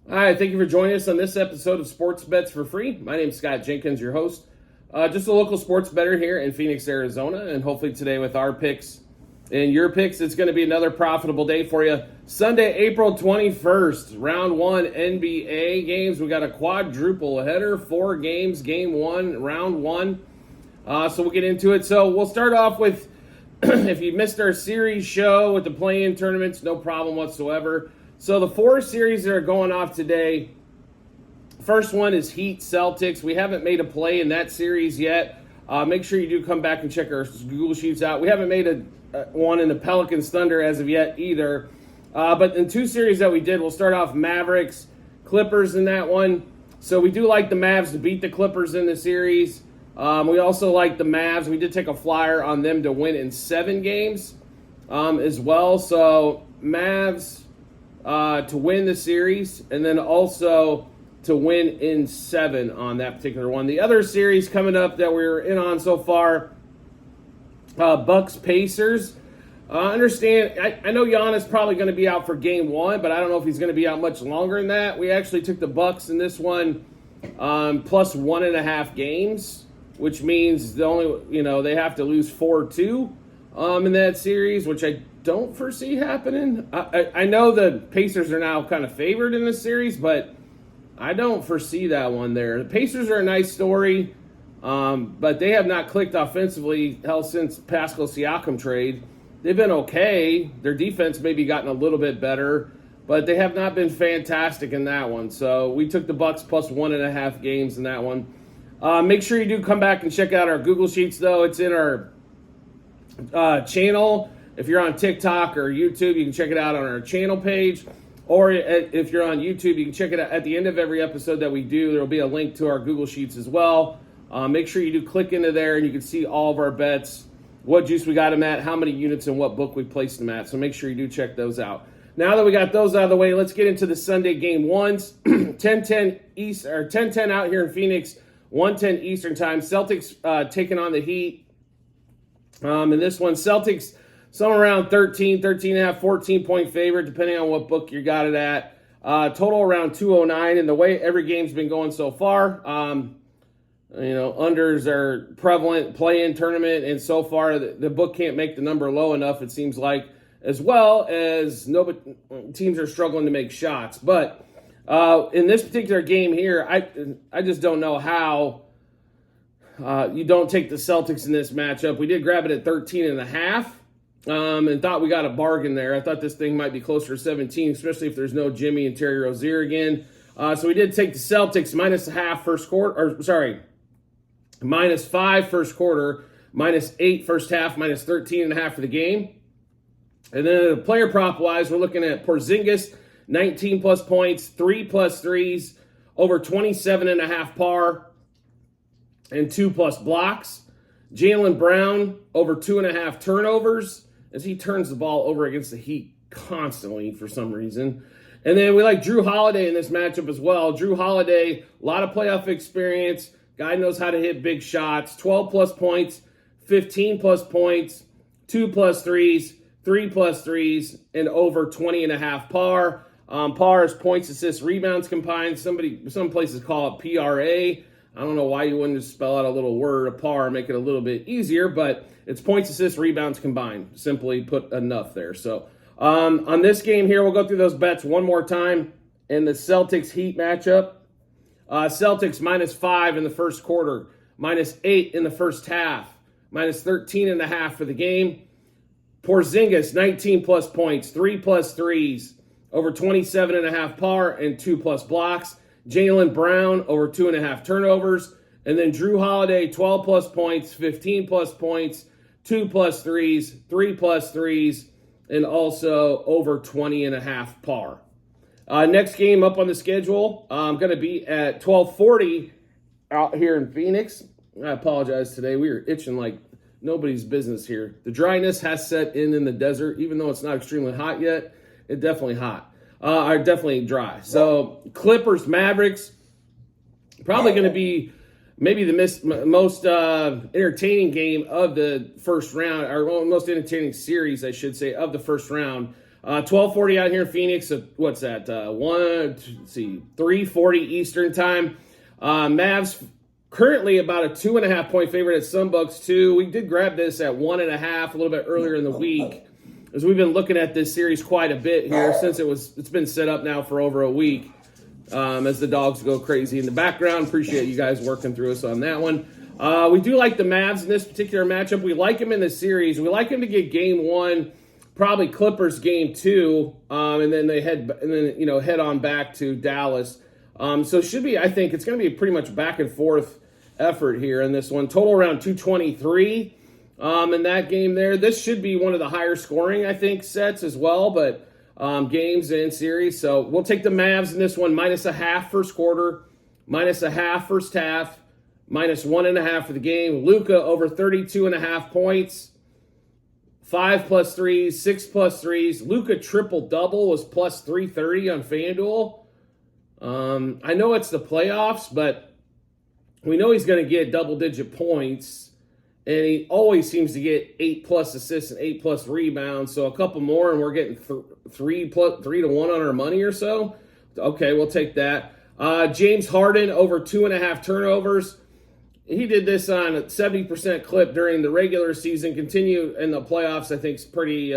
Hi, thank you for joining us on this episode of Sports Bets for Free. My name is Scott Jenkins, your host. Just a local sports bettor here in Phoenix, Arizona, and hopefully today with our picks and your picks, it's going to be another profitable day for you. Sunday, April 21st, round one NBA games. We got a quadruple header, 4 games, game one, round one. So we'll get into it. So we'll start off with, if you missed our series show with the play-in tournaments, no problem whatsoever. So the 4 series that are going off today, first one is Heat Celtics. We haven't made a play in that series yet. Make sure you do come back and check our Google Sheets out. We haven't made one in the Pelicans Thunder as of yet either. But in 2 series that we did, we'll start off Mavericks, Clippers in that one. So we do like the Mavs to beat the Clippers in the series. We also like the Mavs. We did take a flyer on them to win in 7 games as well. So Mavs to win the series, and then also to win in 7 on that particular one. The other series coming up that we're in on so far, Bucks Pacers. Understand, I know Giannis probably going to be out for game 1, but I don't know if he's going to be out much longer than that. We actually took the Bucks in this one plus 1.5 games, which means they have to lose 4-2 in that series, which I don't foresee happening. I know the Pacers are now kind of favored in this series, but I don't foresee that one there. The Pacers are a nice story, but they have not clicked offensively since Pascal Siakam trade. They've been okay. Their defense maybe gotten a little bit better, but they have not been fantastic in that one. So we took the Bucks plus 1.5 games in that one. Make sure you do come back and check out our Google Sheets, though. It's in our channel. If you're on TikTok or YouTube, you can check it out on our channel page. Or if you're on YouTube, you can check it out at the end of every episode that we do. There will be a link to our Google Sheets as well. Make sure you do click into there, and you can see all of our bets, what juice we got them at, how many units, and what book we placed them at. So make sure you do check those out. Now that we got those out of the way, let's get into the Sunday game ones. 10:10 East or 10:10 out here in Phoenix, 1:10 Eastern time. Celtics taking on the Heat. In this one, Celtics somewhere around 13.5, 14-point favorite, depending on what book you got it at. Total around 209, and the way every game's been going so far, unders are prevalent, play-in tournament, and so far the book can't make the number low enough, it seems like, as well as teams are struggling to make shots. But in this particular game here, I just don't know how you don't take the Celtics in this matchup. We did grab it at 13.5. And thought we got a bargain there. I thought this thing might be closer to 17, especially if there's no Jimmy and Terry Rozier again. So we did take the Celtics -0.5 first quarter, -5 first quarter, -8 first half, -13.5 for the game. And then the player prop wise, we're looking at Porzingis, 19 plus points, 3 plus threes, over 27.5 par, and 2 plus blocks. Jaylen Brown, over 2.5 turnovers, as he turns the ball over against the Heat constantly for some reason. And then we like Drew Holiday in this matchup as well. Drew Holiday, a lot of playoff experience. Guy knows how to hit big shots. 12 plus points, 15 plus points, 2 plus threes, 3 plus threes, and over 20.5 par. Par is points, assists, rebounds combined. Some places call it PRA. I don't know why you wouldn't just spell out a little word, a par, make it a little bit easier, but it's points, assists, rebounds combined. Simply put enough there. So on this game here, we'll go through those bets one more time in the Celtics-Heat matchup. Celtics -5 in the first quarter, -8 in the first half, -13.5 for the game. Porzingis, 19 plus points, 3 plus threes, over 27.5 par, and 2 plus blocks. Jaylen Brown, over 2.5 turnovers. And then Drew Holiday, 12 plus points, 15 plus points, 2 plus threes, 3 plus threes, and also over 20.5 par. Next game up on the schedule, going to be at 12:40 out here in Phoenix. I apologize today. We are itching like nobody's business here. The dryness has set in the desert, even though it's not extremely hot yet. It's definitely hot. Are definitely dry. So Clippers, Mavericks, probably going to be maybe the most entertaining game of the first round, or most entertaining series, I should say, of the first round. 12:40 out here in Phoenix. What's that? 3:40 Eastern time. Mavs currently about a 2.5 point favorite at Sunbucks too. We did grab this at 1.5 a little bit earlier in the week, as we've been looking at this series quite a bit here since it's been set up now for over a week. As the dogs go crazy in the background. Appreciate you guys working through us on that one. We do like the Mavs in this particular matchup. We like them in the series. We like them to get game 1. Probably Clippers game 2, and then they head on back to Dallas. So should be, I think it's going to be a pretty much back and forth effort here in this one. Total around 223 in that game there. This should be one of the higher scoring, I think, sets as well, but games and series. So we'll take the Mavs in this one, -0.5 first quarter, -0.5 first half, -1.5 for the game. Luka over 32.5 points. 5+ threes, 6+ threes. Luka triple-double was plus 330 on FanDuel. I know it's the playoffs, but we know he's going to get double-digit points, and he always seems to get 8+ assists and 8+ rebounds. So a couple more, and we're getting 3 to 1 on our money or so. Okay, we'll take that. James Harden over 2.5 turnovers. He did this on a 70% clip during the regular season. Continue in the playoffs, I think, is pretty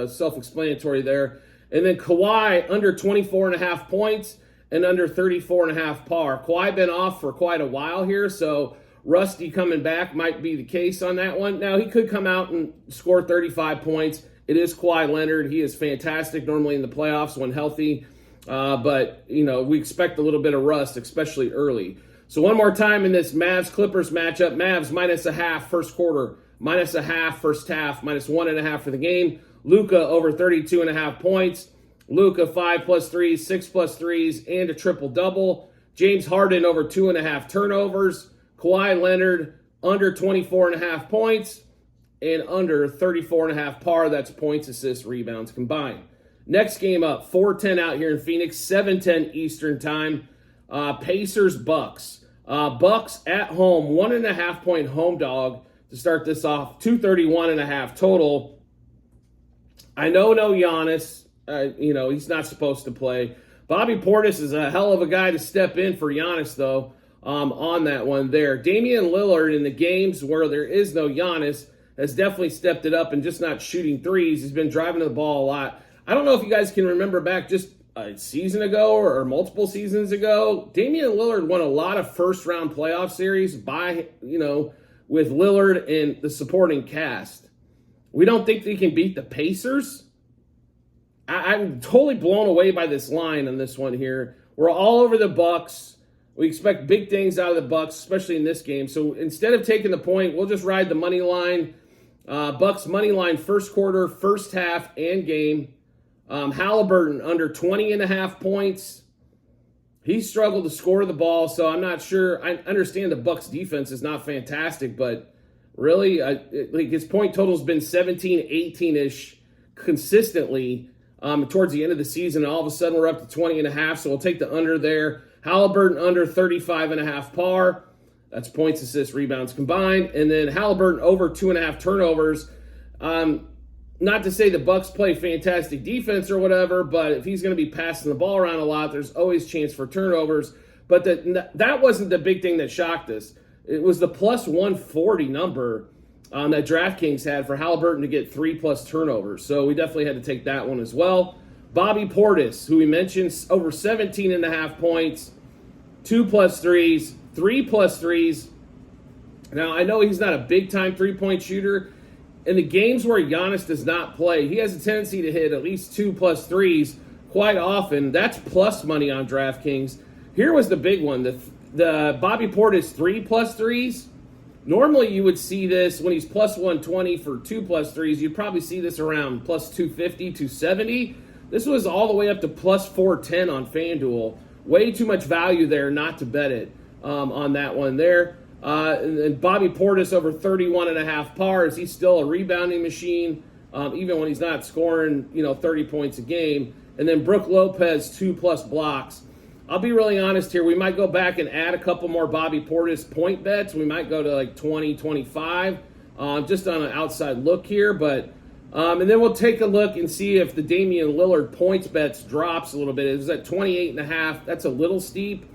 self-explanatory there. And then Kawhi under 24.5 points and under 34.5 par. Kawhi been off for quite a while here, so Rusty coming back might be the case on that one. Now, he could come out and score 35 points. It is Kawhi Leonard. He is fantastic normally in the playoffs when healthy. But, we expect a little bit of rust, especially early. So one more time in this Mavs-Clippers matchup, Mavs -0.5 first quarter, -0.5 first half, -1.5 for the game. Luka over 32.5 points. Luka 5+ threes, 6+ threes, and a triple-double. James Harden over 2.5 turnovers. Kawhi Leonard under 24.5 points and under 34.5 par. That's points, assists, rebounds combined. Next game up, 4:10 out here in Phoenix, 7:10 Eastern time. Pacers-Bucks. Bucks at home, 1.5 point home dog to start this off. 231.5 total. I know no Giannis. He's not supposed to play. Bobby Portis is a hell of a guy to step in for Giannis, though, on that one there. Damian Lillard in the games where there is no Giannis has definitely stepped it up and just not shooting threes. He's been driving the ball a lot. I don't know if you guys can remember back just a season ago or multiple seasons ago, Damian Lillard won a lot of first-round playoff series with Lillard and the supporting cast. We don't think they can beat the Pacers? I'm totally blown away by this line on this one here. We're all over the Bucks. We expect big things out of the Bucks, especially in this game. So instead of taking the point, we'll just ride the money line. Bucks money line first quarter, first half, and game. Halliburton under 20.5 points. He struggled to score the ball, so I'm not sure. I understand the Bucks defense is not fantastic, but really, his point total's been 17, 18-ish consistently towards the end of the season. And all of a sudden, we're up to 20.5, so we'll take the under there. Halliburton under 35.5 par. That's points, assists, rebounds combined. And then Halliburton over 2.5 turnovers. Not to say the Bucks play fantastic defense or whatever, but if he's going to be passing the ball around a lot, there's always chance for turnovers. But that wasn't the big thing that shocked us. It was the plus 140 number that DraftKings had for Halliburton to get 3+ turnovers. So we definitely had to take that one as well. Bobby Portis, who we mentioned, over 17.5 points, 2+ threes, 3+ threes. Now, I know he's not a big-time three-point shooter. In the games where Giannis does not play, he has a tendency to hit at least 2+ threes quite often. That's plus money on DraftKings. Here was the big one, the Bobby Portis 3+ threes. Normally you would see this when he's plus 120 for 2+ threes. You'd probably see this around plus 250, 270. This was all the way up to plus 410 on FanDuel. Way too much value there not to bet it on that one there. And Bobby Portis over 31.5 pars. He's still a rebounding machine, even when he's not scoring, 30 points a game. And then Brook Lopez, 2+ blocks. I'll be really honest here. We might go back and add a couple more Bobby Portis point bets. We might go to like 20, 25, just on an outside look here. But And then we'll take a look and see if the Damian Lillard points bets drops a little bit. It was at 28.5. That's a little steep.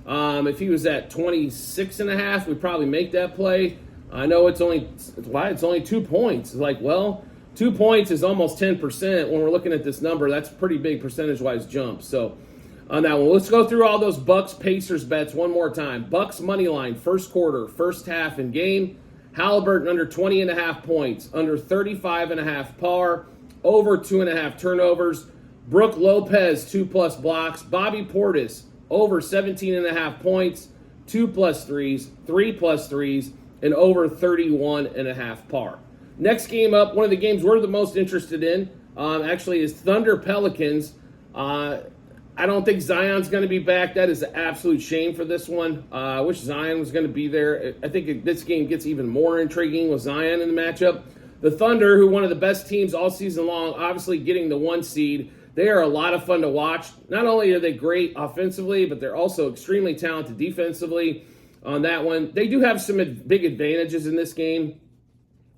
If he was at 26.5, we'd probably make that play. I know it's only 2 points. It's like, well, 2 points is almost 10%. When we're looking at this number, that's a pretty big percentage-wise jump. So on that one, let's go through all those Bucks-Pacers bets one more time. Bucks money line, first quarter, first half in game. Halliburton under 20.5 points, under 35.5 par, over 2.5 turnovers. Brook Lopez, 2+ blocks. Bobby Portis, over 17.5 points, 2+ threes, 3+ threes, and over 31.5 par. Next game up, one of the games we're the most interested in, actually is Thunder Pelicans. I don't think Zion's going to be back. That is an absolute shame for this one. I wish Zion was going to be there. I think this game gets even more intriguing with Zion in the matchup. The Thunder, who are one of the best teams all season long, obviously getting the 1 seed. They are a lot of fun to watch. Not only are they great offensively, but they're also extremely talented defensively on that one. They do have some big advantages in this game.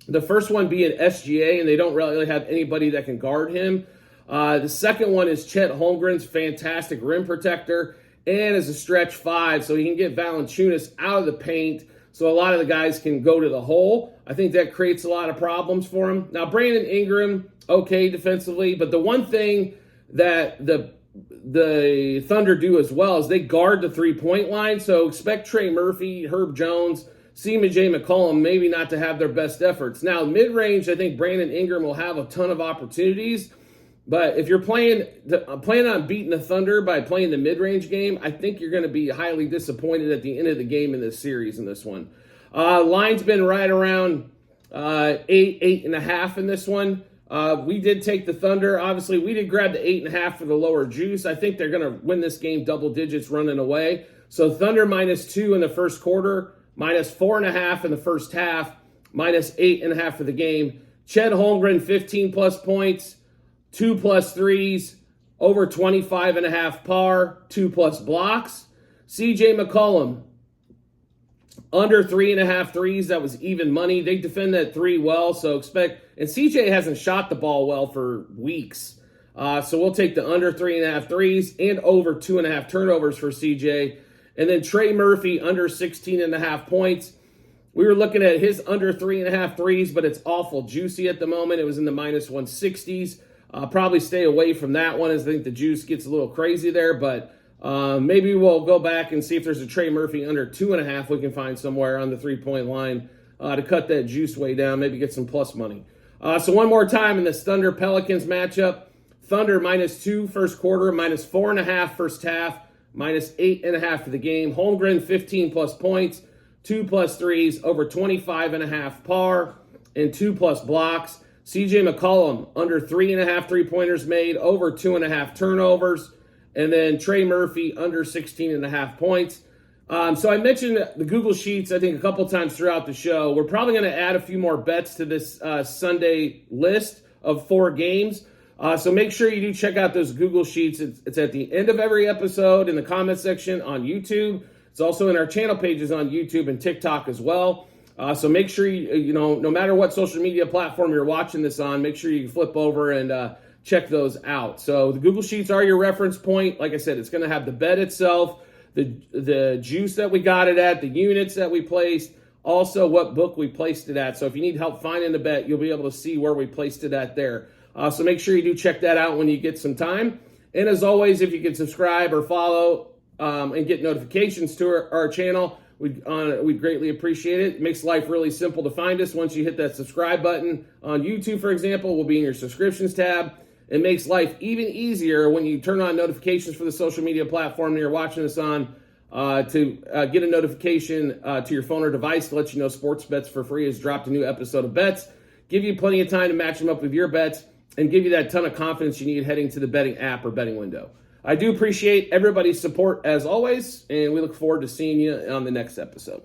The first one being SGA, and they don't really have anybody that can guard him. The second one is Chet Holmgren's fantastic rim protector and as a stretch 5, so he can get Valanciunas out of the paint so a lot of the guys can go to the hole. I think that creates a lot of problems for him. Now, Brandon Ingram, okay defensively, but the one thing that the Thunder do as well is they guard the three-point line, so expect Trey Murphy, Herb Jones, J. McCollum maybe not to have their best efforts. Now, mid-range, I think Brandon Ingram will have a ton of opportunities. But if you're planning on beating the Thunder by playing the mid-range game, I think you're going to be highly disappointed at the end of the game in this series in this one. Line's been right around 8.5 in this one. We did take the Thunder. Obviously, we did grab the 8.5 for the lower juice. I think they're going to win this game double digits running away. So Thunder -2 in the first quarter, -4.5 in the first half, -8.5 for the game. Chet Holmgren, 15+ points. 2+ threes, over 25.5 par, 2+ blocks. CJ McCollum, under 3.5 threes. That was even money. They defend that 3 well, so expect. And CJ hasn't shot the ball well for weeks. So we'll take the under 3.5 threes and over 2.5 turnovers for CJ. And then Trey Murphy, under 16.5 points. We were looking at his under 3.5 threes, but it's awful juicy at the moment. It was in the -160s. Probably stay away from that one as I think the juice gets a little crazy there, but maybe we'll go back and see if there's a Trey Murphy under 2.5 we can find somewhere on the 3-point line to cut that juice way down, maybe get some plus money. So one more time in this Thunder Pelicans matchup, Thunder -2 first quarter, -4.5 first half, -8.5 for the game. Holmgren, 15+ points, 2+ threes, over 25.5 par, and 2+ blocks. CJ McCollum, under 3.5 3-pointers made, over 2.5 turnovers. And then Trey Murphy, under 16.5 points. So I mentioned the Google Sheets, I think, a couple times throughout the show. We're probably going to add a few more bets to this Sunday list of 4 games. So make sure you do check out those Google Sheets. It's at the end of every episode in the comment section on YouTube. It's also in our channel pages on YouTube and TikTok as well. So make sure you know, no matter what social media platform you're watching this on, make sure you flip over and check those out. So the Google Sheets are your reference point. Like I said, it's going to have the bet itself, the juice that we got it at, the units that we placed, also what book we placed it at. So if you need help finding the bet, you'll be able to see where we placed it at there. So make sure you do check that out when you get some time. And as always, if you can subscribe or follow and get notifications to our channel, we'd greatly appreciate it. It makes life really simple to find us. Once you hit that subscribe button on YouTube, for example, we'll be in your subscriptions tab. It makes life even easier when you turn on notifications for the social media platform that you're watching us on to get a notification to your phone or device to let you know Sports Bets for Free has dropped a new episode of bets. Give you plenty of time to match them up with your bets and give you that ton of confidence you need heading to the betting app or betting window. I do appreciate everybody's support as always, and we look forward to seeing you on the next episode.